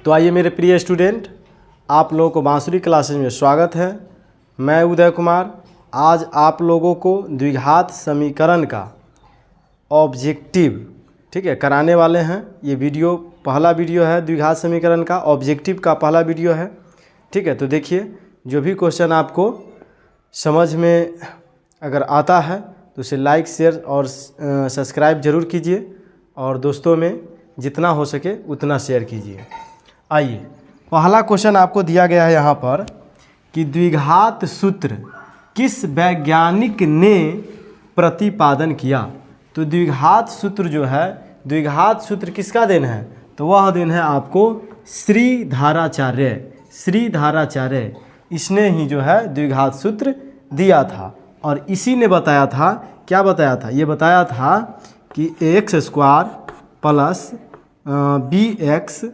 तो आइए मेरे प्रिय स्टूडेंट, आप लोगों को बांसुरी क्लासेज में स्वागत है। मैं उदय कुमार आज आप लोगों को द्विघात समीकरण का ऑब्जेक्टिव कराने वाले हैं। ये वीडियो पहला वीडियो है, द्विघात समीकरण का ऑब्जेक्टिव का पहला वीडियो है। तो देखिए, जो भी क्वेश्चन आपको समझ में अगर आता है तो उसे लाइक शेयर और सब्सक्राइब ज़रूर कीजिए और दोस्तों में जितना हो सके उतना शेयर कीजिए। आइए, पहला क्वेश्चन आपको दिया गया है यहाँ पर कि द्विघात सूत्र किस वैज्ञानिक ने प्रतिपादन किया। तो द्विघात सूत्र जो है, द्विघात सूत्र किसका देन है? तो वह देन है आपको श्रीधराचार्य। श्रीधराचार्य इसने ही जो है द्विघात सूत्र दिया था और इसी ने बताया था, क्या बताया था? ये बताया था कि x square plus b x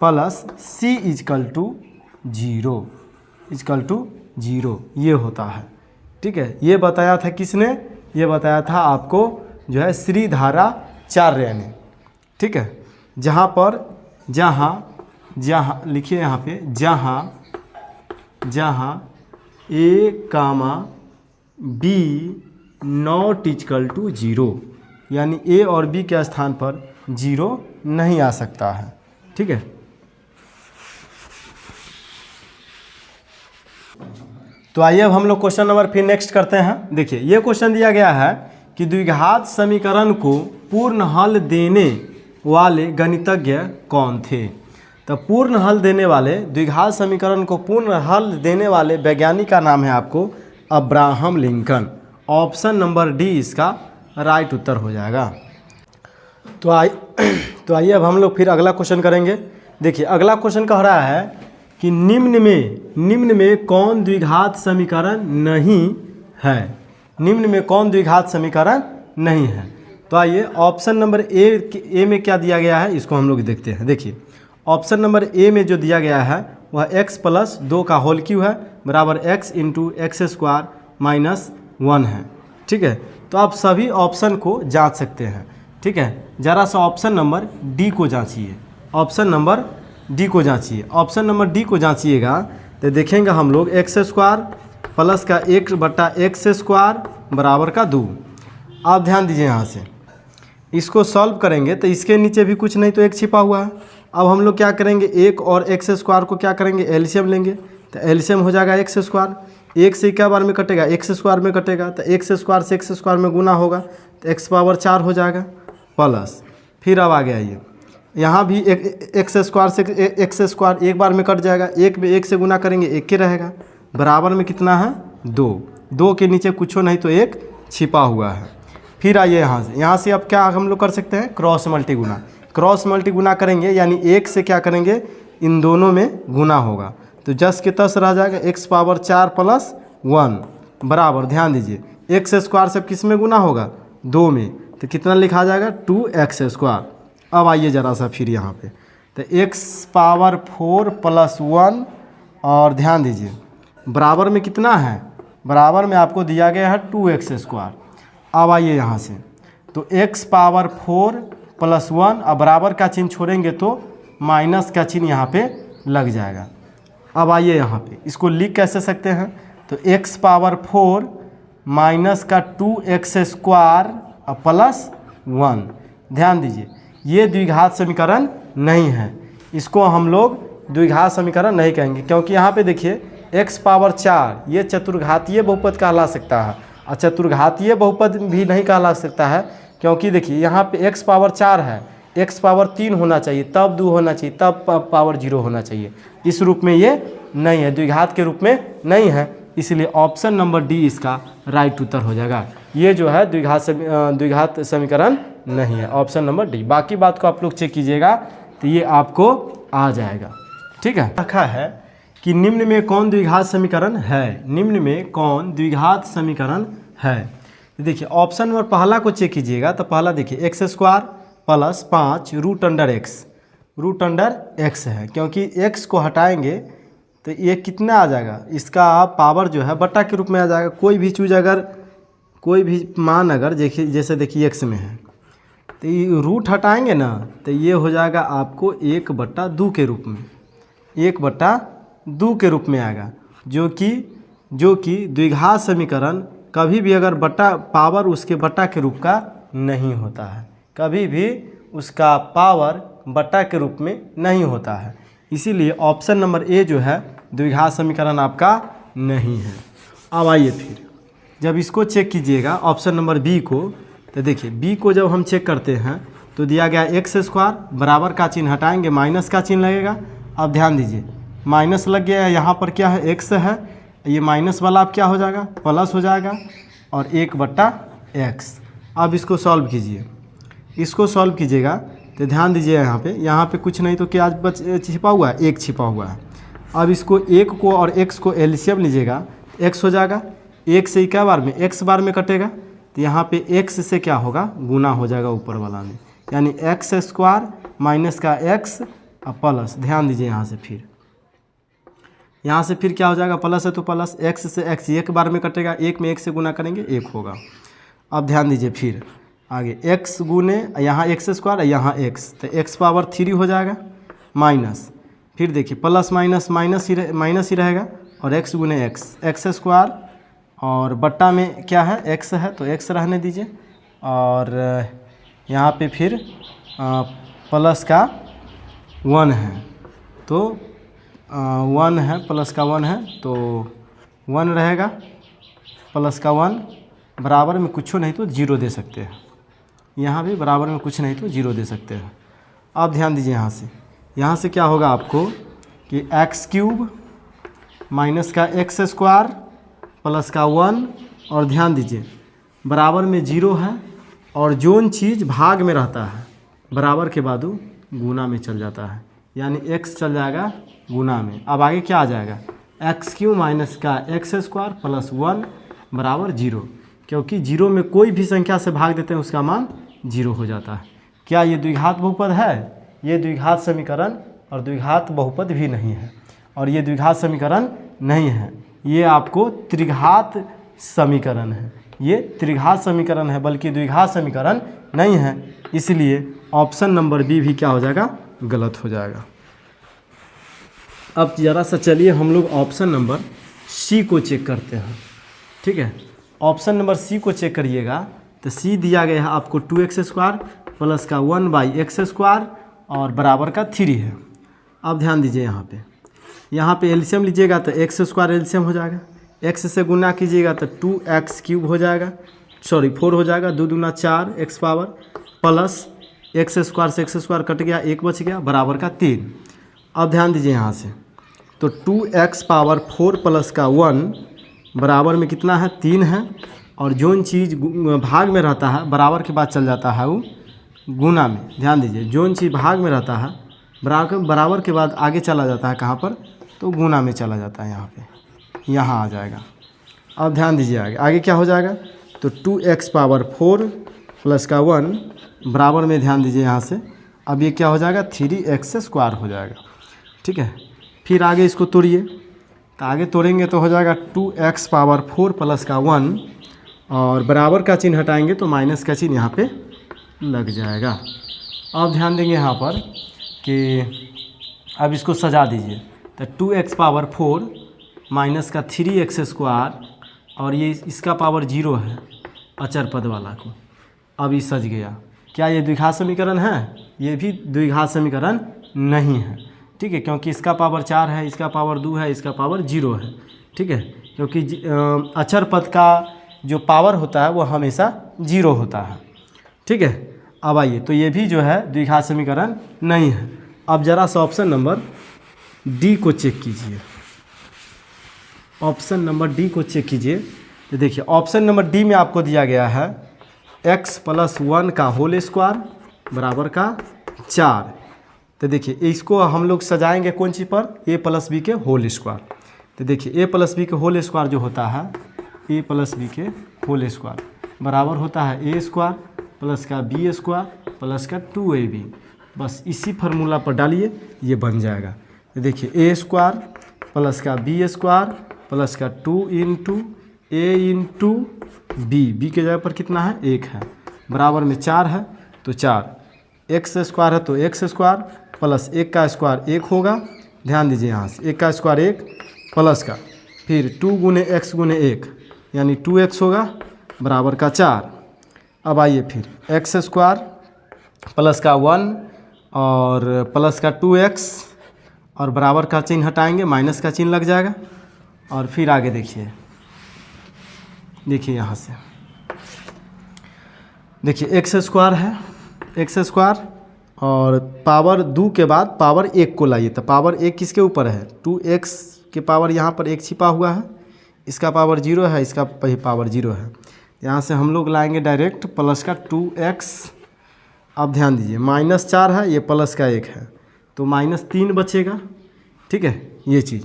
plus c equal to zero ये होता है। ये बताया था किसने? ये बताया था आपको जो है श्रीधराचार्य ने। जहाँ लिखिए यहाँ पे, जहाँ a comma b not equal to zero, यानी ए और बी के स्थान पर जीरो नहीं आ सकता है। तो आइए अब हम लोग क्वेश्चन नंबर फिर नेक्स्ट करते हैं। देखिए, ये क्वेश्चन दिया गया है कि द्विघात समीकरण को पूर्ण हल देने वाले गणितज्ञ कौन थे। तो पूर्ण हल देने वाले, द्विघात समीकरण को पूर्ण हल देने वाले वैज्ञानिक का नाम है आपको Abraham Lincoln. Option number D इसका राइट उत्तर हो जाएगा। तो आइए अब हम लोग फिर अगला क्वेश्चन करेंगे। देखिए, अगला क्वेश्चन कह रहा है कि निम्न में कौन द्विघात समीकरण नहीं है। निम्न में कौन द्विघात समीकरण नहीं है। तो आइए, ऑप्शन नंबर ए में क्या दिया गया है इसको हम लोग देखते हैं। देखिए, ऑप्शन नंबर ए में जो दिया गया है वह x प्लस 2 का होल क्यू है बराबर x into x square minus 1 है। तो आप सभी ऑप्शन को जांच सकते हैं। ज़रा सा ऑप्शन नंबर डी को जांचिए। ऑप्शन नंबर डी को जांचिए। ऑप्शन नंबर डी को जांचिएगा तो देखेंगे हम लोग एक्स स्क्वायर प्लस का 1/x स्क्वायर बराबर का 2। आप ध्यान दीजिए, यहाँ से इसको सॉल्व करेंगे तो इसके नीचे भी कुछ नहीं तो एक छिपा हुआ है। अब हम लोग क्या करेंगे, 1 और x स्क्वायर को क्या करेंगे, एलसीएम लेंगे। तो एलसीएम हो जाएगा एक्स स्क्वायर। 1 से क्या बार में कटेगा, एक्स स्क्वायर में कटेगा। तो एक्स स्क्वायर से एक्स स्क्वायर में गुना होगा तो x पावर 4 हो जाएगा प्लस, फिर अब आ गया ये, यहाँ भी एक्स स्क्वायर से एक्स स्क्वायर एक बार में कट जाएगा। 1 में 1 से गुना करेंगे 1 के रहेगा, बराबर में कितना है 2 के नीचे कुछ नहीं तो 1 छिपा हुआ है। फिर आइए यहाँ से अब क्या हम लोग कर सकते हैं, क्रॉस मल्टी गुना करेंगे, यानी 1 से क्या करेंगे, इन दोनों में गुना होगा तो जस के तस रह जाएगा x पावर 4 प्लस 1 बराबर, ध्यान दीजिए, एक्स स्क्वायर से किस में गुना होगा, 2 में, तो कितना लिखा जाएगा 2x स्क्वायर। अब आइए ज़रा सा फिर यहाँ पे, तो x पावर 4 प्लस 1 और ध्यान दीजिए बराबर में कितना है, बराबर में आपको दिया गया है 2x स्क्वायर। अब आइए यहाँ से, तो x पावर 4 प्लस 1 अब बराबर का चिन्ह छोड़ेंगे तो माइनस का चिन्ह यहाँ पे लग जाएगा। अब आइए यहाँ पे इसको लिख कैसे सकते हैं, तो x पावर 4 माइनस का 2x स्क्वायर प्लस 1। ध्यान दीजिए, ये द्विघात समीकरण नहीं है, इसको हम लोग द्विघात समीकरण नहीं कहेंगे, क्योंकि यहाँ पे देखिए x पावर 4 ये चतुर्घातीय बहुपद कहला सकता है और चतुर्घातीय बहुपद भी नहीं कहला सकता है, क्योंकि देखिए यहाँ पे x पावर 4 है, x पावर 3 होना चाहिए, तब 2 होना चाहिए, तब पावर 0 होना चाहिए। इस रूप में ये नहीं है, द्विघात के रूप में नहीं है, इसलिए ऑप्शन नंबर डी इसका राइट उत्तर हो जाएगा। ये जो है द्विघात समीकरण नहीं है, ऑप्शन नंबर डी। बाकी बात को आप लोग चेक कीजिएगा तो ये आपको आ जाएगा। रखा है कि निम्न में कौन द्विघात समीकरण है। निम्न में कौन द्विघात समीकरण है, देखिए ऑप्शन नंबर पहला को चेक कीजिएगा तो पहला देखिए x square plus 5 root under x है, क्योंकि x को हटाएंगे तो ये कितना आ जाएगा, इसका पावर जो है बट्टा के रूप में आ जाएगा। कोई भी चीज़ अगर, कोई भी मान अगर जैसे देखिए x में है तो ये रूट हटाएंगे ना तो ये हो जाएगा आपको 1/2 के रूप में, 1/2 के रूप में आएगा, जो कि द्विघात समीकरण कभी भी अगर बटा पावर उसके बटा के रूप का नहीं होता है, कभी भी उसका पावर बटा के रूप में नहीं होता है। इसीलिए ऑप्शन नंबर ए जो है द्विघात समीकरण आपका नहीं है। अब आइए फिर जब इसको चेक कीजिएगा ऑप्शन नंबर बी को, तो देखिए बी को जब हम चेक करते हैं तो दिया गया x² बराबर का चिन्ह हटाएंगे माइनस का चिन्ह लगेगा। अब ध्यान दीजिए माइनस लग गया है, यहाँ पर क्या है x है, ये माइनस वाला अब क्या हो जाएगा प्लस हो जाएगा और 1/x। अब इसको सॉल्व कीजिए, इसको सॉल्व कीजिएगा तो ध्यान दीजिए यहाँ पे कुछ नहीं तो क्या छिपा हुआ है, 1 छिपा हुआ है। अब इसको 1 को और x को एलसीएम लीजिएगा, x हो जाएगा, 1 से क्या बार में x बार में कटेगा तो यहाँ पे x से क्या होगा गुना हो जाएगा ऊपर वाला में, यानी x² माइनस का x प्लस। ध्यान दीजिए यहाँ से फिर क्या हो जाएगा, प्लस है तो प्लस, x से x 1 बार में कटेगा, 1 में 1 से गुना करेंगे 1 होगा। अब ध्यान दीजिए फिर आगे x गुने यहाँ x² यहाँ x, तो x पावर 3 हो जाएगा माइनस, फिर देखिए प्लस माइनस माइनस ही रहेगा और x गुने x² और बट्टा में क्या है x है तो x रहने दीजिए, और यहाँ पे फिर प्लस का 1 है तो 1 है, प्लस का 1 है तो 1 रहेगा, प्लस का 1 बराबर में कुछ नहीं तो 0 दे सकते हैं, यहाँ भी बराबर में कुछ नहीं तो 0 दे सकते हैं। अब ध्यान दीजिए यहाँ से क्या होगा आपको कि x³ माइनस का x² प्लस का 1, और ध्यान दीजिए बराबर में 0 है और जोन चीज़ भाग में रहता है बराबर के बाद गुना में चल जाता है, यानी x चल जाएगा गुना में। अब आगे क्या आ जाएगा x³ माइनस का x² प्लस 1 बराबर 0, क्योंकि 0 में कोई भी संख्या से भाग देते हैं उसका मान 0 हो जाता है। क्या ये द्विघात बहुपद है? ये द्विघात समीकरण और द्विघात बहुपद भी नहीं है, और ये द्विघात समीकरण नहीं है, ये आपको त्रिघात समीकरण है, ये त्रिघात समीकरण है बल्कि द्विघात समीकरण नहीं है। इसलिए ऑप्शन नंबर बी भी क्या हो जाएगा गलत हो जाएगा। अब ज़रा सा चलिए हम लोग ऑप्शन नंबर सी को चेक करते हैं, ठीक है। ऑप्शन नंबर सी को चेक करिएगा तो सी दिया गया है आपको 2x² प्लस का 1/x² और बराबर का 3 है। अब ध्यान दीजिए यहाँ पे एलसीएम लीजिएगा तो x² एलसीएम हो जाएगा, x से गुना कीजिएगा तो 2x³ हो जाएगा, 4 हो जाएगा, 2 दूना 4 x पावर प्लस x² से x² कट गया, 1 बच गया बराबर का 3। अब ध्यान दीजिए यहाँ से तो 2x पावर 4 प्लस का 1 बराबर में कितना है 3 है, और जोन चीज़ भाग में रहता है बराबर के बाद चल जाता है वो गुना में। ध्यान दीजिए जोन चीज़ भाग में रहता है बराबर के बाद आगे चला जाता है कहाँ पर तो गुना में चला जाता है, यहाँ पे यहाँ आ जाएगा। अब ध्यान दीजिए आगे क्या हो जाएगा तो 2x पावर 4 प्लस का 1 बराबर में, ध्यान दीजिए यहाँ से अब ये क्या हो जाएगा 3x² हो जाएगा, ठीक है। फिर आगे इसको तोड़िए तो आगे तोड़ेंगे तो हो जाएगा 2x पावर 4 प्लस का 1 और बराबर का चिन्ह हटाएंगे तो माइनस का चिन्ह यहाँ पे लग जाएगा। अब ध्यान देंगे यहाँ पर कि अब इसको सजा दीजिए तो 2x पावर 4 माइनस का 3x² और ये इसका पावर 0 है अचर पद वाला को। अब ये सज गया। क्या ये द्विघात समीकरण है? ये भी द्विघात समीकरण नहीं है, ठीक है, क्योंकि इसका पावर 4 है, इसका पावर 2 है, इसका पावर 0 है, ठीक है, क्योंकि अचर पद का जो पावर होता है वो हमेशा 0 होता है, ठीक है। अब आइए तो ये भी जो है द्विघात समीकरण नहीं है। अब ज़रा सा ऑप्शन नंबर डी को चेक कीजिए, ऑप्शन नंबर डी को चेक कीजिए तो देखिए ऑप्शन नंबर डी में आपको दिया गया है x प्लस 1 का होल स्क्वायर बराबर का 4। तो देखिए इसको हम लोग सजाएंगे कौन चीज़ पर, a प्लस बी के होल स्क्वायर। तो देखिए a प्लस बी के होल स्क्वायर जो होता है a प्लस बी के होल स्क्वायर बराबर होता है a स्क्वायर प्लस का b स्क्वायर प्लस का 2ab। बस इसी फार्मूला पर डालिए ये बन जाएगा। तो देखिए a स्क्वायर प्लस का b स्क्वायर प्लस का 2 इंटू a इंटू b के जगह पर कितना है 1 है बराबर में 4 है। तो 4, एक्स स्क्वायर है तो एक्स स्क्वायर प्लस 1 का स्क्वायर 1 होगा। ध्यान दीजिए यहाँ से 1 का स्क्वायर 1 प्लस का फिर 2 गुने एक्स गुने 1 यानी 2x होगा बराबर का 4। अब आइए फिर एक्स स्क्वायर प्लस का 1 और प्लस का 2x और बराबर का चिन्ह हटाएंगे, माइनस का चिन्ह लग जाएगा। और फिर आगे देखिए यहाँ से देखिए एक्स स्क्वायर है, एक्स स्क्वायर और पावर 2 के बाद पावर 1 को लाइए तो पावर 1 किसके ऊपर है, 2x के पावर यहाँ पर 1 छिपा हुआ है, इसका पावर 0 है, इसका पावर 0 है। यहाँ से हम लोग लाएंगे डायरेक्ट प्लस का 2x। अब ध्यान दीजिए -4 है, ये प्लस का 1 है तो -3 बचेगा। ठीक है ये चीज़।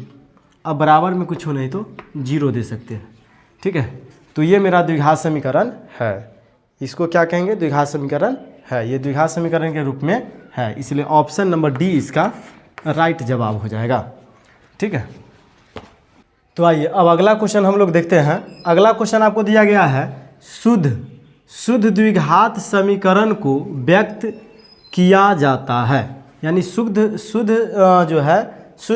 अब बराबर में कुछ हो नहीं तो 0 दे सकते हैं। ठीक है तो ये मेरा द्विघात समीकरण है। इसको क्या कहेंगे, द्विघात समीकरण है। ये द्विघात समीकरण के रूप में है, इसलिए ऑप्शन नंबर डी इसका राइट जवाब हो जाएगा। ठीक है तो आइए अब अगला क्वेश्चन हम लोग देखते हैं। अगला क्वेश्चन आपको दिया गया है शुद्ध द्विघात समीकरण को व्यक्त किया जाता है, यानी शुद्ध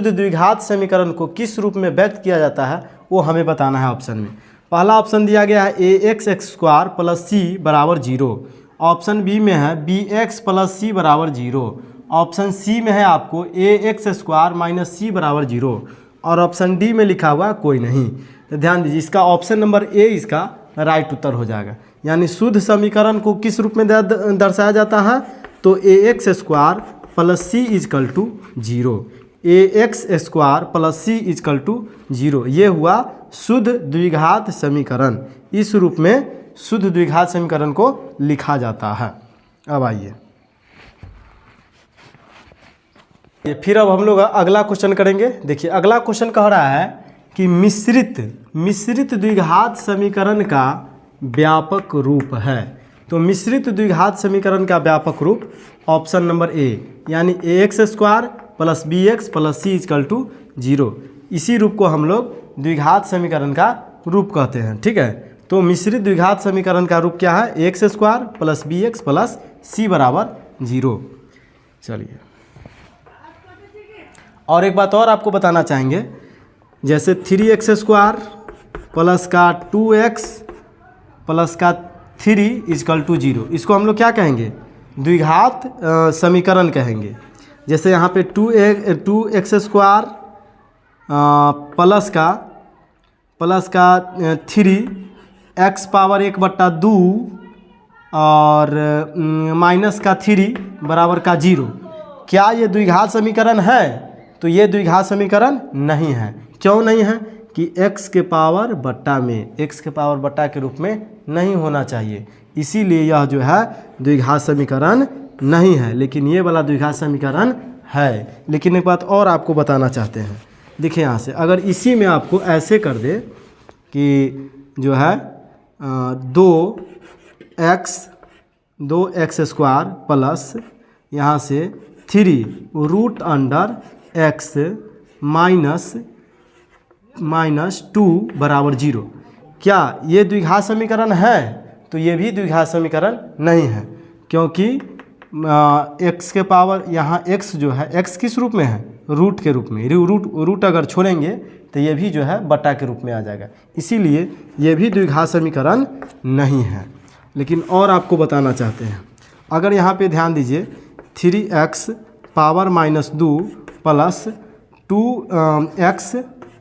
द्विघात समीकरण को किस रूप में व्यक्त किया जाता है वो हमें बताना है ऑप्शन में। पहला ऑप्शन दिया गया है ax² प्लस सी बराबर 0। ऑप्शन बी में है bx प्लस सी बराबर 0। ऑप्शन सी में है आपको ax² माइनस सी बराबर 0 और ऑप्शन डी में लिखा हुआ कोई नहीं। तो ध्यान दीजिए इसका ऑप्शन नंबर ए इसका राइट उत्तर हो जाएगा। यानी शुद्ध समीकरण को किस रूप में दर्शाया जाता है तो ax² plus c equal to 0, ax² plus c equal to 0। ये हुआ शुद्ध द्विघात समीकरण। इस रूप में शुद्ध द्विघात समीकरण को लिखा जाता है। अब आइए फिर अब हम लोग अगला क्वेश्चन करेंगे। देखिए अगला क्वेश्चन कह रहा है कि मिश्रित द्विघात समीकरण का व्यापक रूप है। तो मिश्रित द्विघात समीकरण का व्यापक रूप ऑप्शन नंबर ए यानी ax² plus bx plus c equal to 0। इसी रूप को हम लोग द्विघात समीकरण का रूप कहते हैं। ठीक है तो मिश्रित द्विघात समीकरण का रूप क्या है, ax² प्लस bx प्लस सी बराबर 0। चलिए और एक बात और आपको बताना चाहेंगे, जैसे 3x² प्लस का 2x प्लस का 3 इजकल टू 0, इसको हम लोग क्या कहेंगे, द्विघात समीकरण कहेंगे। जैसे यहाँ पे 2x² प्लस का 3x पावर 1/2 और माइनस का 3 बराबर का 0। क्या ये द्विघात समीकरण है, तो ये द्विघात समीकरण नहीं है। क्यों नहीं है कि x के पावर बट्टा में, x के पावर बट्टा के रूप में नहीं होना चाहिए, इसीलिए यह जो है द्विघात समीकरण नहीं है। लेकिन ये वाला द्विघात समीकरण है। लेकिन एक बात और आपको बताना चाहते हैं, देखिए यहाँ से अगर इसी में आपको ऐसे कर दे कि जो है 2x² प्लस यहाँ से 3√x माइनस 2 बराबर 0, क्या ये द्विघात समीकरण है, तो ये भी द्विघात समीकरण नहीं है। क्योंकि x के पावर यहाँ x जो है, x किस रूप में है, रूट के रूप में। रूट अगर छोड़ेंगे तो ये भी जो है बटा के रूप में आ जाएगा, इसीलिए ये भी द्विघात समीकरण नहीं है। लेकिन और आपको बताना चाहते हैं, अगर यहाँ पे ध्यान दीजिए 3x power -2 plus 2x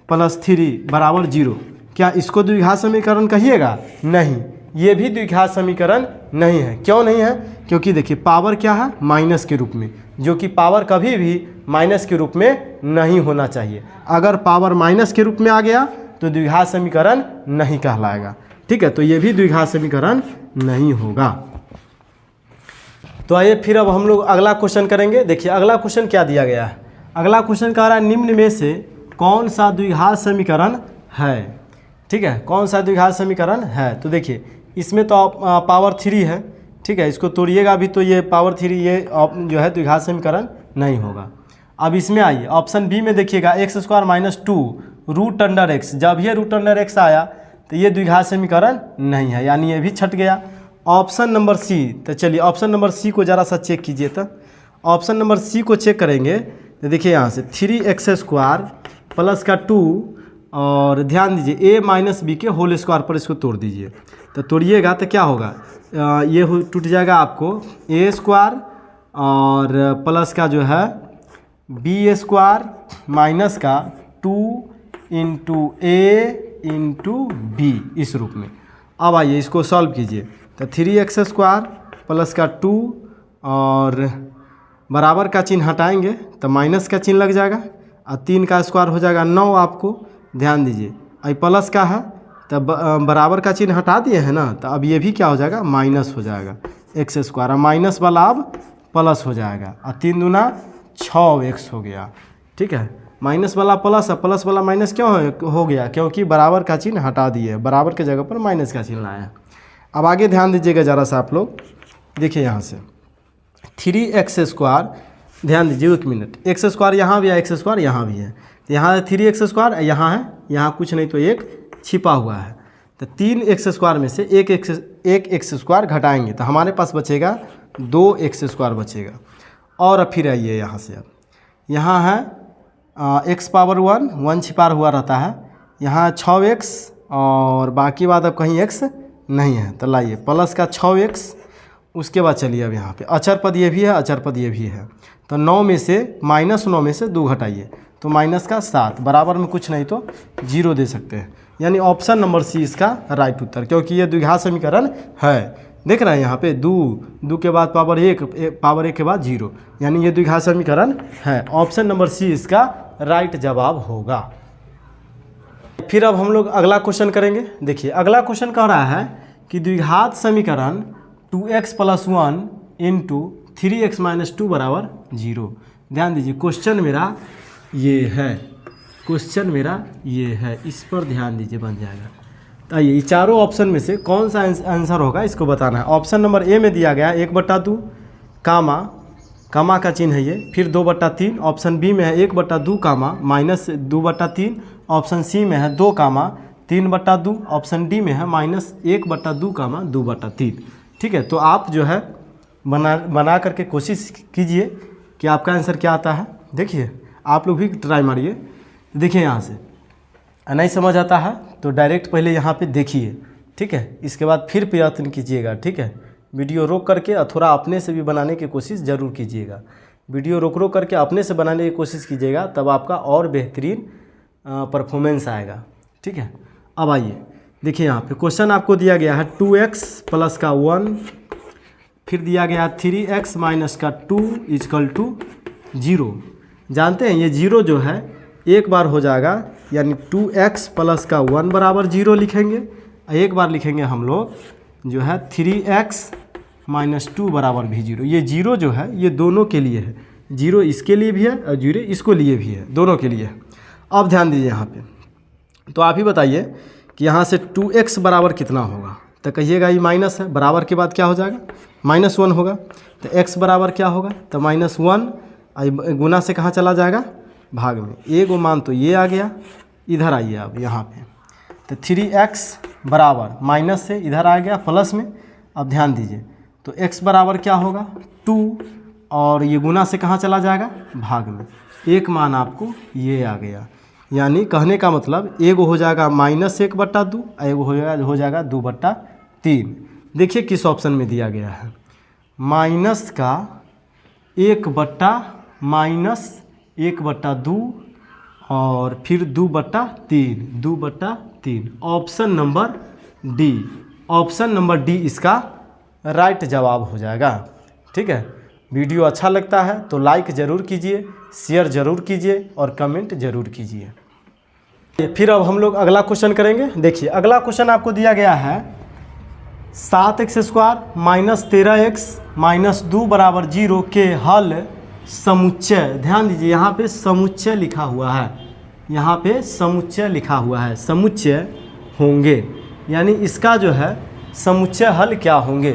plus 3 बराबर 0, क्या इसको द्विघात समीकरण कहिएगा, नहीं, ये भी द्विघात समीकरण नहीं है। क्यों नहीं है, क्योंकि देखिए पावर क्या है, माइनस के रूप में, जो कि पावर कभी भी माइनस के रूप में नहीं होना चाहिए। अगर पावर माइनस के रूप में आ गया तो द्विघात समीकरण नहीं कहलाएगा। ठीक है तो ये भी द्विघात समीकरण नहीं होगा। तो आइए फिर अब हम लोग अगला क्वेश्चन करेंगे। देखिए अगला क्वेश्चन क्या दिया गया है। अगला क्वेश्चन कह रहा है निम्न में से कौन सा द्विघात समीकरण है। ठीक है कौन सा द्विघात समीकरण है, तो देखिए इसमें तो पावर 3 है। ठीक है इसको तोड़िएगा भी तो ये पावर 3 ये जो है द्विघात समीकरण नहीं होगा। अब इसमें आइए ऑप्शन बी में देखिएगा x² माइनस 2√x, जब ये √x आया तो ये द्विघात समीकरण नहीं है, यानी ये भी छट गया। Option number c. तो चलिए ऑप्शन नंबर सी को ज़रा सा चेक कीजिए। तो ऑप्शन नंबर सी को चेक करेंगे तो देखिए यहाँ से 3x² प्लस का 2 और ध्यान दीजिए a माइनस बी के होल स्क्वायर पर इसको तोड़ दीजिए। तो तोड़िएगा तो क्या होगा, ये टूट जाएगा आपको a² और प्लस का जो है b² माइनस का 2 इंटू a इंटू बी, इस रूप में। अब आइए इसको सॉल्व कीजिए। तो 3x² प्लस का 2 और बराबर का चिन्ह हटाएंगे तो माइनस का चिन्ह लग जाएगा और 3 का स्क्वायर हो जाएगा 9 आपको। ध्यान दीजिए आई प्लस का है तो बराबर का चिन्ह हटा दिए है ना, तो अब ये भी क्या हो जाएगा, माइनस हो जाएगा x² और माइनस वाला अब प्लस हो जाएगा और 3 दूना 6x हो गया। ठीक है, माइनस वाला प्लस है, प्लस वाला माइनस क्यों हो गया, क्योंकि बराबर का चिन्ह हटा दिए, बराबर के जगह पर माइनस का चिन्ह लाया। अब आगे ध्यान दीजिएगा ज़रा सा आप लोग, देखिए यहाँ से 3x², ध्यान दीजिए 1 मिनट, x² यहाँ भी है, x² यहाँ भी है, तो यहाँ 3x², यहाँ है, यहाँ कुछ नहीं तो एक छिपा हुआ है। तो 3x² में से एक x² घटाएंगे तो हमारे पास बचेगा 2x² बचेगा। और अब फिर आइए यहाँ से, अब यहाँ है x पावर 1 छिपा हुआ रहता है, यहाँ 6x और बाकी बात अब कहीं x नहीं है, तो लाइए प्लस का 6x। उसके बाद चलिए अब यहाँ पे अचर पद ये भी है, अचर पद ये भी है, तो 9 में से -9 में से 2 घटाइए तो माइनस का 7, बराबर में कुछ नहीं तो 0 दे सकते हैं। यानी ऑप्शन नंबर सी इसका राइट उत्तर, क्योंकि ये द्विघात समीकरण है। देख रहे हैं यहाँ पे 2 के बाद पावर 1, पावर 1 के बाद 0, यानी ये द्विघात समीकरण है। ऑप्शन नंबर सी इसका राइट जवाब होगा। फिर अब हम लोग अगला क्वेश्चन करेंगे। देखिए अगला क्वेश्चन कह रहा है कि द्विघात समीकरण 2x + 1 इंटू 3x - 2 बराबर 0। ध्यान दीजिए क्वेश्चन मेरा ये है, क्वेश्चन मेरा ये है, इस पर ध्यान दीजिए, बन जाएगा। तो आइए चारों ऑप्शन में से कौन सा आंसर होगा इसको बताना है। ऑप्शन नंबर ए में दिया गया 1/2 कामा, कामा का चिन्ह है ये, फिर 2/3। ऑप्शन बी में है 1/2 कामा -2/3। ऑप्शन सी में है 2 कामा 3/2। ऑप्शन डी में है -1/2 कामा 2/3। ठीक है, तो आप जो है बना करके कोशिश कीजिए कि आपका आंसर क्या आता है। देखिए आप लोग भी ट्राई मारिए। देखिए यहाँ से नहीं समझ आता है तो डायरेक्ट पहले यहाँ पे देखिए, ठीक है, इसके बाद फिर प्रयत्न कीजिएगा। ठीक है, वीडियो रोक करके और थोड़ा अपने से भी बनाने की कोशिश ज़रूर कीजिएगा। वीडियो रोक करके अपने से बनाने की कोशिश कीजिएगा, तब आपका और बेहतरीन परफॉर्मेंस आएगा। ठीक है, अब आइए देखिए यहाँ पे क्वेश्चन आपको दिया गया है 2x + का 1, फिर दिया गया 3x - का 2 = 0। जानते हैं ये 0 जो है एक बार हो जाएगा, यानी 2x + का 1 बराबर 0 लिखेंगे, एक बार लिखेंगे हम लोग जो है 3x - 2 बराबर भी 0। ये 0 जो है ये दोनों के लिए है, 0 इसके लिए भी है और 0 इसको लिए भी है, दोनों के लिए है। अब ध्यान दीजिए यहाँ पे, तो आप ही बताइए कि यहाँ से 2x बराबर कितना होगा, तो कहिएगा ये माइनस है, बराबर के बाद क्या हो जाएगा, -1 होगा। तो x बराबर क्या होगा, तो -1 गुना से कहाँ चला जाएगा, भाग में। एगो मान तो ये आ गया, इधर आइए अब यहाँ पे, तो 3x बराबर माइनस से इधर आ गया प्लस में। अब ध्यान दीजिए तो x बराबर क्या होगा 2 और ये गुना से कहाँ चला जाएगा, भाग में। एक मान आपको ये आ गया, यानी कहने का मतलब एगो हो जाएगा -1/2, एगो हो जाएगा 2/3। देखिए किस ऑप्शन में दिया गया है, माइनस का 1/-1/2 और फिर 2/3। Option number D, option number D इसका राइट जवाब हो जाएगा। ठीक है, वीडियो अच्छा लगता है तो लाइक ज़रूर कीजिए, शेयर ज़रूर कीजिए और कमेंट ज़रूर कीजिए। फिर अब हम लोग अगला क्वेश्चन करेंगे। देखिए अगला क्वेश्चन आपको दिया गया है 7x² - 13x - 2 बराबर 0 के हल समुच्चय। ध्यान दीजिए यहाँ पे समुच्चय लिखा हुआ है, यहाँ पे समुच्चय लिखा हुआ है, समुच्चय होंगे, यानी इसका जो है समुच्चय हल क्या होंगे।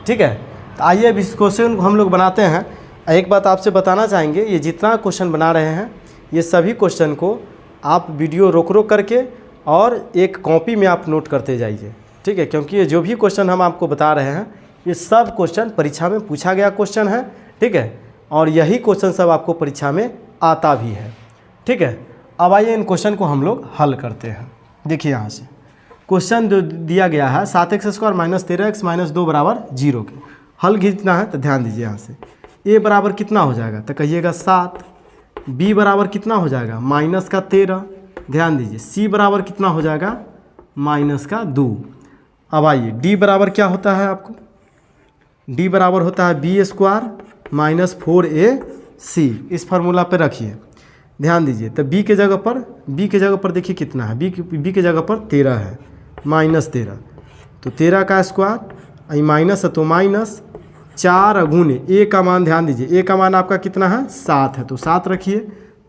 ठीक है, तो आइए अब इस क्वेश्चन को हम लोग बनाते हैं। एक बात आपसे बताना चाहेंगे, ये जितना क्वेश्चन बना रहे हैं ये सभी क्वेश्चन को आप वीडियो रोक करके और एक कॉपी में आप नोट करते जाइए। ठीक है, क्योंकि ये जो भी क्वेश्चन हम आपको बता रहे हैं ये सब क्वेश्चन परीक्षा में पूछा गया क्वेश्चन है। ठीक है, और यही क्वेश्चन सब आपको परीक्षा में आता भी है। ठीक है, अब आइए इन क्वेश्चन को हम लोग हल करते हैं। देखिए यहाँ से क्वेश्चन जो दिया गया है 7x² - 13x - 2 = 0 के हल खींचना है। तो ध्यान दीजिए यहाँ से a बराबर कितना हो जाएगा, तो कहिएगा 7, b बराबर कितना हो जाएगा -13, ध्यान दीजिए c बराबर कितना हो जाएगा -2। अब आइए d बराबर क्या होता है आपको, d बराबर होता है b² - 4ac, इस फार्मूला पे रखिए। ध्यान दीजिए तो b के जगह पर देखिए कितना है, b के जगह पर 13 है, -13, तो 13 का स्क्वायर माइनस है तो माइनस 4 गुने a का मान, ध्यान दीजिए a का मान आपका कितना है 7 है, तो 7 रखिए।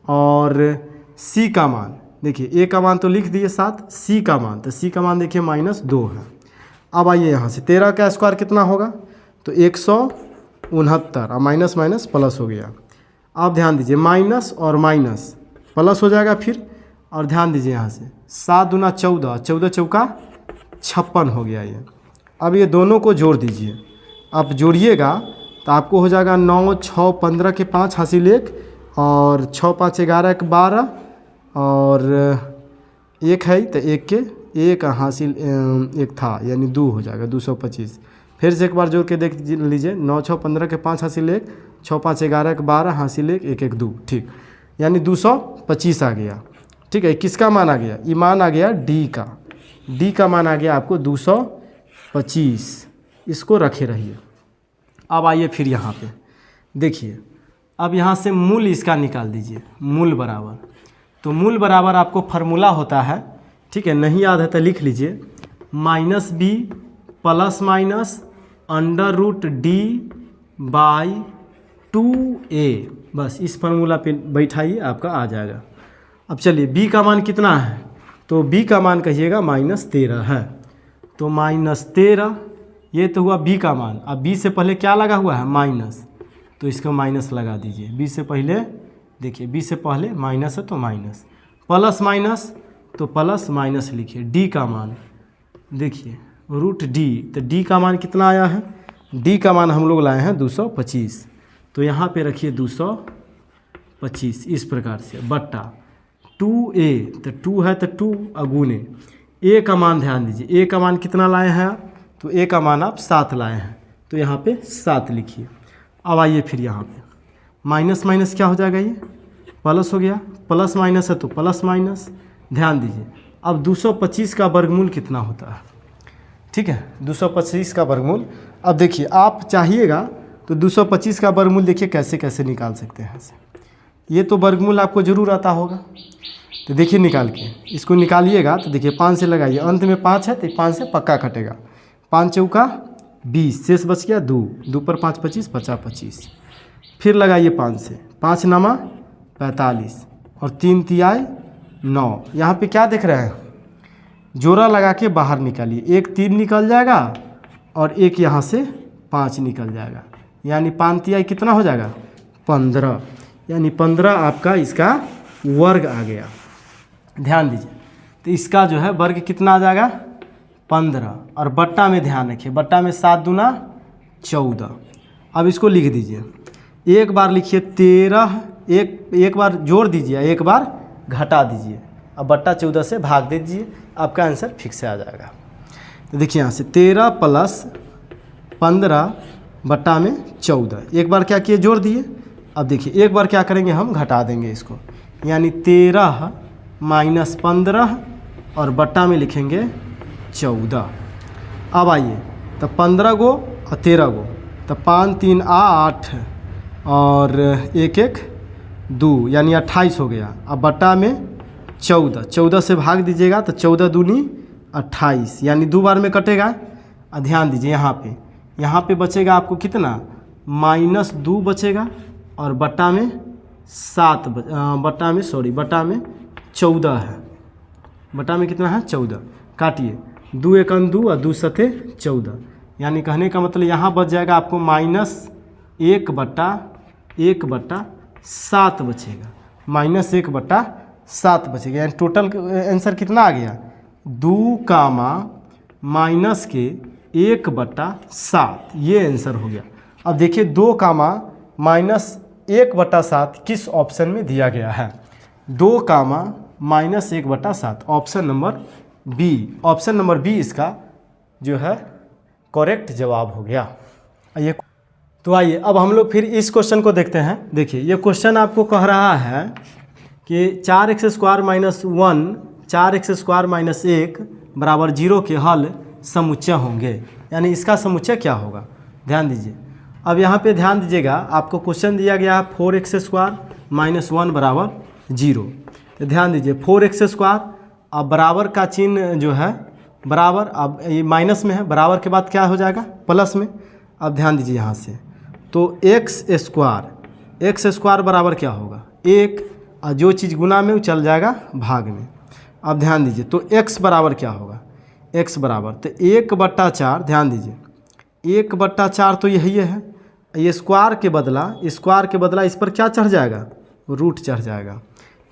और c का मान देखिए a का मान तो लिख दिए 7, c का मान, तो c का मान देखिए -2 है। अब आइए यहाँ से 13 का स्क्वायर कितना होगा, तो 169 और माइनस माइनस प्लस हो गया। अब ध्यान दीजिए माइनस और माइनस प्लस हो जाएगा फिर, और ध्यान दीजिए यहाँ से 7 दूना 14, 14 चौका 56 हो गया ये। अब ये दोनों को जोड़ दीजिए, आप जोड़िएगा तो आपको हो जाएगा 9, 6, 15 के 5 हासिल 1 और 6, 5, 11 के 12 और 1 है तो 1 के 1 हासिल 1 था यानी 2 हो जाएगा 225। फिर से एक बार जोड़ के देख लीजिए 9, 6, 15 के 5 हासिल 1, 6, 5, 11 के 12 हासिल 1, 1, 1, 2, ठीक, यानी 225 आ गया। ठीक है, किसका मान आ गया, ये मान आ गया डी का मान आ गया आपको 225, इसको रखे रहिए। अब आइए फिर यहाँ पे देखिए, अब यहाँ से मूल इसका निकाल दीजिए, मूल बराबर, तो मूल बराबर आपको फार्मूला होता है, ठीक है, नहीं याद है तो लिख लीजिए -b प्लस माइनस √d/2a, बस इस फार्मूला पे बैठाइए आपका आ जाएगा। अब चलिए b का मान कितना है, तो b का मान कहिएगा -13 है, तो -13 ये तो हुआ b का मान। अब b से पहले क्या लगा हुआ है माइनस, तो इसको माइनस लगा दीजिए। b से पहले देखिए, b से पहले माइनस है तो माइनस, प्लस माइनस तो प्लस माइनस लिखिए। d का मान देखिए √d, तो d का मान कितना आया है, d का मान हम लोग लाए हैं 225, तो यहाँ पे रखिए 225 इस प्रकार से, बट्टा 2a, तो 2 है तो 2 अगुने a का मान, ध्यान दीजिए a का मान कितना लाए हैं आप, तो a का मान आप 7 लाए हैं, तो यहाँ पे 7 लिखिए। अब आइए फिर यहाँ पे माइनस माइनस क्या हो जाएगा, ये प्लस हो गया, प्लस माइनस है तो प्लस माइनस, ध्यान दीजिए। अब 225 का वर्गमूल कितना होता है, ठीक है, 225 का वर्गमूल। अब देखिए आप चाहिएगा तो 225 का वर्गमूल देखिए कैसे कैसे निकाल सकते हैं ऐसे, ये तो वर्गमूल आपको जरूर आता होगा, तो देखिए निकाल के इसको निकालिएगा तो देखिए 5 से लगाइए, अंत में 5 है तो 5 से पक्का कटेगा, 5 चौका 20, शेष बच गया 2, 2 पर 5 25, 50 25, फिर लगाइए 5 से, 5 नामा 45 और 3 तिहाई 9। यहाँ पे क्या देख रहे हैं, जोड़ा लगा के बाहर निकालिए, एक 3 निकल जाएगा और एक यहाँ से 5 निकल जाएगा, यानी 5 तिहाई कितना हो जाएगा 15, यानी 15 आपका इसका वर्ग आ गया। ध्यान दीजिए तो इसका जो है वर्ग कितना आ जाएगा 15, और बट्टा में ध्यान रखिए, बट्टा में 7 दूना 14। अब इसको लिख दीजिए, एक बार लिखिए 13, एक बार जोड़ दीजिए, एक बार घटा दीजिए, अब बट्टा 14 से भाग दे दीजिए, आपका आंसर फिक्स आ जाएगा। तो देखिए यहाँ से 13 प्लस 15 बट्टा में 14, एक बार क्या किए जोड़ दिए। अब देखिए एक बार क्या करेंगे हम घटा देंगे इसको, यानी 13 माइनस 15 और बट्टा में लिखेंगे 14। अब आइए तो 15 गो और 13 गो, तो 5 3 8 और 1 1 2 यानी 28 हो गया। अब बट्टा में 14, 14 से भाग दीजिएगा तो 14 दूनी 28, यानी 2 बार में कटेगा। और ध्यान दीजिए यहाँ पे बचेगा आपको कितना -2 बचेगा, और बट्टा में 14 है, बट्टा में कितना है 14, काटिए 2 1 2 और 2 7 14, यानी कहने का मतलब यहाँ बच जाएगा आपको -1/7 बचेगा, -1/7 बचेगा, यानी टोटल आंसर कितना आ गया 2, माइनस के 1/7, ये आंसर हो गया। अब देखिए 2 कामा माइनस 1/7 किस ऑप्शन में दिया गया है? 2 comma minus 1/7, option number b. Option number b इसका जो है करेक्ट जवाब हो गया। ये तो आइए अब हम लोग फिर इस क्वेश्चन को देखते हैं। देखिए ये क्वेश्चन आपको कह रहा है कि 4x² माइनस 1 4x² माइनस 1 बराबर 0 के हल समुच्चय होंगे, यानी इसका समुच्चय क्या होगा? ध्यान दीजिए। अब यहाँ पे ध्यान दीजिएगा, आपको क्वेश्चन दिया गया है 4x² माइनस 1 बराबर 0। तो ध्यान दीजिए 4x², अब बराबर का चिन्ह जो है बराबर, अब ये माइनस में है, बराबर के बाद क्या हो जाएगा? प्लस में। अब ध्यान दीजिए यहाँ से, तो x² बराबर क्या होगा? 1, और जो चीज़ गुना में वो चल जाएगा भाग में। अब ध्यान दीजिए, तो x बराबर क्या होगा? x बराबर तो 1/4, ध्यान दीजिए 1/4 तो यही है, ये स्क्वायर के बदला इस पर क्या चढ़ जाएगा? रूट चढ़ जाएगा।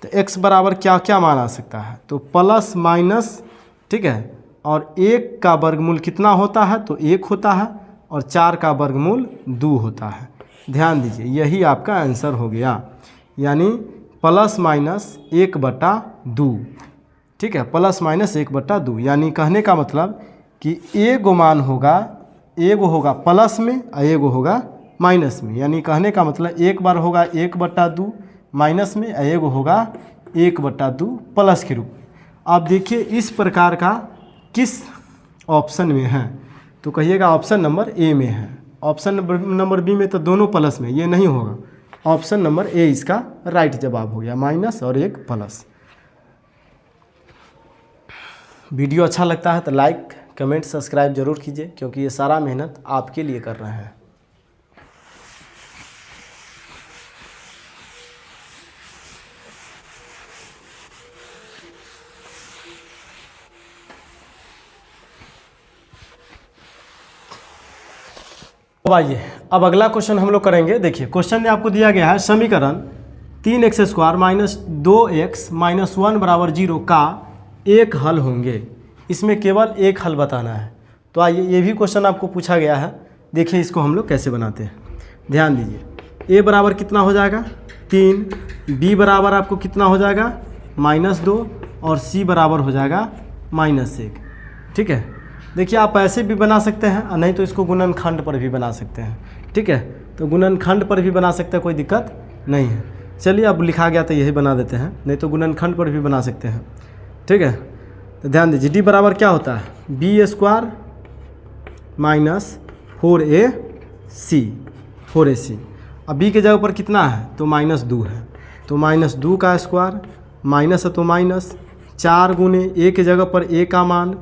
तो x बराबर क्या क्या मान आ सकता है? तो प्लस माइनस, ठीक है, और 1 का वर्गमूल कितना होता है? तो 1 होता है, और 4 का वर्गमूल 2 होता है। ध्यान दीजिए यही आपका आंसर हो गया, यानी प्लस माइनस 1/2, ठीक है, प्लस माइनस 1/2, यानी कहने का मतलब कि एगो मान होगा, एगो होगा प्लस में और एगो होगा माइनस में, यानी कहने का मतलब एक बार होगा 1/2 माइनस में और एगो होगा 1/2 प्लस के रूप में। आप देखिए इस प्रकार का किस ऑप्शन में है? तो कहिएगा ऑप्शन नंबर ए में है। ऑप्शन नंबर बी में तो दोनों प्लस में, ये नहीं होगा। ऑप्शन नंबर ए इसका राइट जवाब हो गया, माइनस और 1 प्लस। वीडियो अच्छा लगता है तो लाइक कमेंट सब्सक्राइब जरूर कीजिए, क्योंकि ये सारा मेहनत आपके लिए कर रहे हैं। अब आइए अब अगला क्वेश्चन हम लोग करेंगे। देखिए क्वेश्चन में आपको दिया गया है समीकरण 3x² माइनस 2x माइनस 1 बराबर 0 का एक हल होंगे। इसमें केवल एक हल बताना है। तो आइए ये भी क्वेश्चन आपको पूछा गया है, देखिए इसको हम लोग कैसे बनाते हैं। ध्यान दीजिए, a बराबर कितना हो जाएगा? 3, b बराबर आपको कितना हो जाएगा? -2, और c बराबर हो जाएगा -1। ठीक है, देखिए आप ऐसे भी बना सकते हैं, और नहीं तो इसको गुणनखंड पर भी बना सकते हैं। ठीक है, तो गुणनखंड पर भी बना सकते हैं, कोई दिक्कत नहीं है। चलिए अब लिखा गया तो यही बना देते हैं, नहीं तो गुणनखंड पर भी बना सकते हैं। ठीक है, तो ध्यान दीजिए d बराबर क्या होता है? b² minus 4ac। अब b के जगह पर कितना है? तो -2 है, तो -2 का स्क्वायर, माइनस है तो माइनस, 4 गुने a के जगह पर a का मान,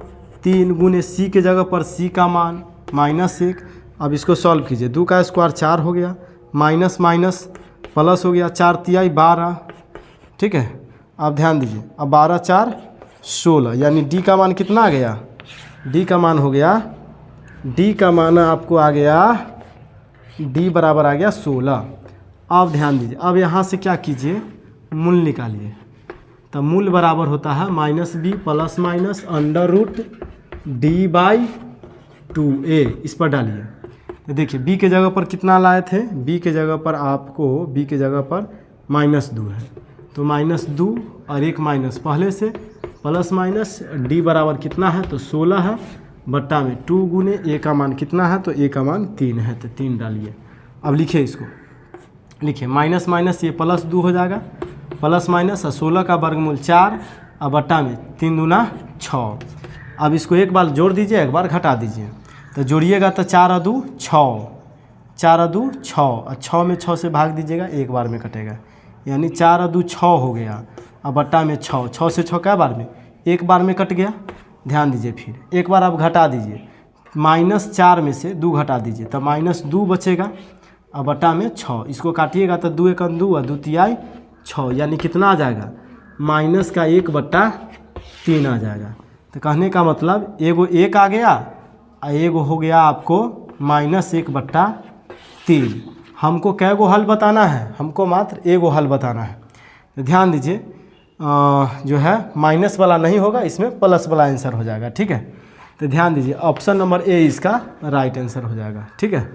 3 गुने c के जगह पर c का मान -1। अब इसको सॉल्व कीजिए, 2 का स्क्वायर 4 हो गया, माइनस माइनस प्लस हो गया, 4 तिहाई 12। ठीक है, अब ध्यान दीजिए, अब 12 4 16, यानी d का मान कितना आ गया? d का मान हो गया, d का मान आपको आ गया, d बराबर आ गया 16। अब ध्यान दीजिए, अब यहाँ से क्या कीजिए? मूल निकालिए। तो मूल बराबर होता है -b प्लस माइनस √d/2a। इस पर डालिए। तो देखिए b के जगह पर कितना लाए थे? b के जगह पर आपको b के जगह पर -2 है, तो -2 और एक माइनस पहले से, प्लस माइनस d बराबर कितना है? तो 16 है, बट्टा में 2 गुने a का मान कितना है? तो a का मान 3 है, तो 3 डालिए। अब लिखिए, इसको लिखिए, माइनस माइनस ये +2 हो जाएगा, प्लस माइनस 16 का वर्गमूल 4 और बट्टा में 3 दूना 6। अब इसको एक बार जोड़ दीजिए, एक बार घटा दीजिए। तो जोड़िएगा तो 4 और 2 6, 4 और 2 6, और 6 में 6 से भाग दीजिएगा, एक बार में कटेगा, यानी 4 और 2 6 हो गया, और बट्टा में 6, 6 से 6 क्या बार में? एक बार में कट गया। ध्यान दीजिए, फिर एक बार आप घटा दीजिए, -4 में से 2 घटा दीजिए, तो -2 बचेगा, और बट्टा में 6। इसको काटिएगा तो 2 × 2 और 2 तिहाई 6, यानी कितना आ जाएगा? -1/3 आ जाएगा। तो कहने का मतलब एगो 1 आ गया, और एगो हो गया आपको -1/3। हमको कै गो हल बताना है? हमको मात्र एगो हल बताना है। तो ध्यान दीजिए, जो है माइनस वाला नहीं होगा, इसमें प्लस वाला आंसर हो जाएगा। ठीक है, तो ध्यान दीजिए ऑप्शन नंबर ए इसका राइट आंसर हो जाएगा। ठीक है,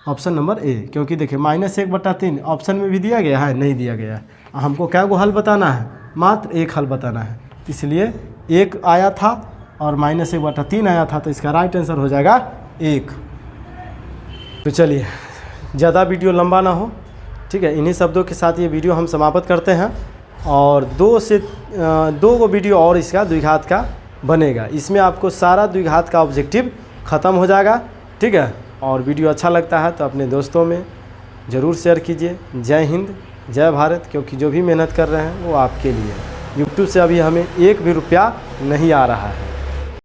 ऑप्शन नंबर ए, क्योंकि देखिए -1/3 ऑप्शन में भी दिया गया है, नहीं दिया गया है। हमको क्या को हल बताना है, मात्र एक हल बताना है, इसलिए 1 आया था और -1/3 आया था, तो इसका राइट आंसर हो जाएगा 1। तो चलिए ज़्यादा वीडियो लंबा ना हो, ठीक है, इन्हीं शब्दों के साथ ये वीडियो हम समाप्त करते हैं। और 2 को वीडियो और इसका द्विघात का बनेगा, इसमें आपको सारा द्विघात का ऑब्जेक्टिव ख़त्म हो जाएगा। ठीक है, और वीडियो अच्छा लगता है तो अपने दोस्तों में ज़रूर शेयर कीजिए। जय हिंद, जय भारत, क्योंकि जो भी मेहनत कर रहे हैं वो आपके लिए। यूट्यूब से अभी हमें 1 भी रुपया नहीं आ रहा है।